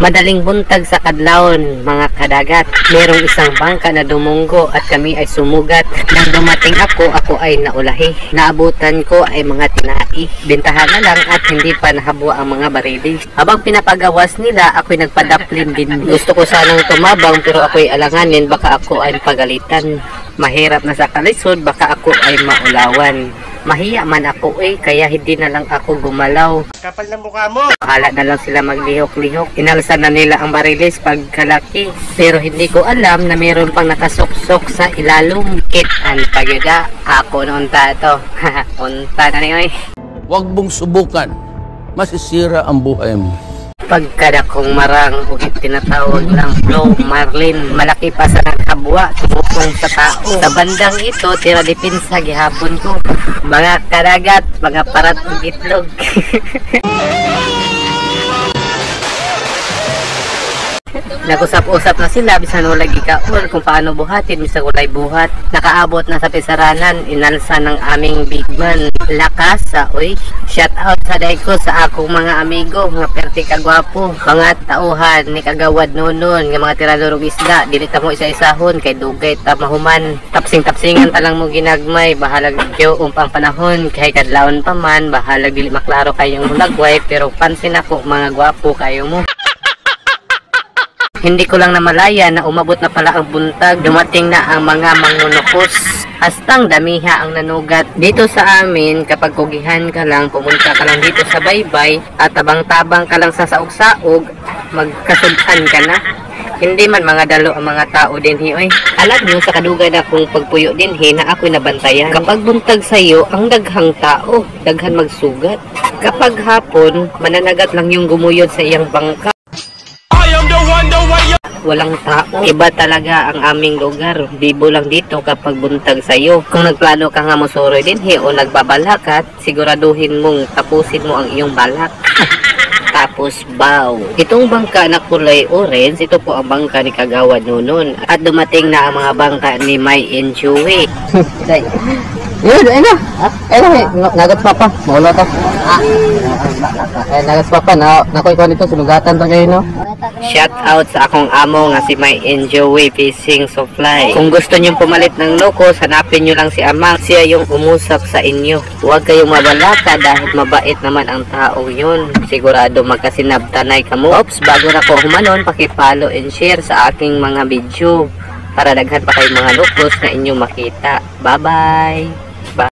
Madaling buntag sa kadlawon, mga kadagat. Merong isang bangka na dumunggo at kami ay sumugat. Nang dumating ako ay naulahi. Naabutan ko ay mga tinai. Bintahan na lang at hindi pa nahabwa ang mga barilis. Habang pinapagawas nila, ako'y nagpadaplin din. Gusto ko sanang tumabang pero ako'y alanganin, baka ako ay pagalitan. Mahirap na sa kalisod, baka ako ay maulawan. Mahiya man ako kaya hindi na lang ako gumalaw. Kapal ng mukha mo! Bahala na lang sila maglihok-lihok. Inalsan na nila ang barilis pagkalaki. Pero hindi ko alam na mayroon pang nakasuksok sa ilalong. Kitan pagyuda. Ako noon to. Unta na niyo Huwag mong subukan. Masisira ang buhay mo. Pagkadakong marang o tinatawag lang flow marlin, malaki pa sa naghabwa tumupong sa tao. Sa bandang ito tira dipinsa gihapon ko, mga kadagat, mga parat ng itlog. Nag-usap-usap na sila bisan wala gikaon kung paano buhatin bisan walay buhat. Nakaabot na sa pisaranan, inalsa ng aming big man. Lakas sa shout out sa dayko sa akong mga amigo, mga perti kagwapo, mga tauhan ni kagawad nonon, nga mga tiradorong isda, dili ta mo isa-isahon kay dugay ta mahuman. Tapsing-tapsingan ta lang mo ginagmay, bahalag kyo umpang panahon kay kadlawon pa man, bahalag dili maklaro kayong hulagway, pero pansin ako mga gwapo kayo mo. Hindi ko lang namalaya na umabot na pala ang buntag. Dumating na ang mga mangunukos. Hastang damiha ang nanugat. Dito sa amin, kapag kugihan ka lang, pumunta ka lang dito sa baybay, at tabang-tabang ka lang sa saog-saog, magkasudan ka na. Hindi man mga dalo ang mga tao din hi. Alam nyo sa kadugay na kung pagpuyo din na ako'y nabantayan. Kapag buntag sa'yo, ang daghang tao, daghan magsugat. Kapag hapon, mananagat lang yung gumuyod sa iyang bangka. Walang tao. Iba talaga ang aming lugar. Bibo lang dito kapag buntag sa'yo. Kung nagplano ka nga mosoroy din o nagbabalakat, siguraduhin mong tapusin mo ang iyong balak. Tapos bow. Itong bangka na kulay orange, ito po ang bangka ni Kagawad nonon. At dumating na ang mga bangka ni May and Joey. Ayun na. Nagat papa. Maulo to. Nagat papa na nakoy ko nito sinugatan to kayo no. Shout out sa akong amo nga si May and Joey Fishing Supply. Kung gusto niyo pumalit ng loko, hanapin niyo lang si Amang. Siya yung umusap sa inyo. Huwag kayong mabalaka dahil mabait naman ang taong yun. Sigurado magkasinabtanay ka mo. Oops, bago na ko humanon, paki-follow and share sa aking mga video para daghan pa kayong mga lokos na inyong makita. Bye-bye!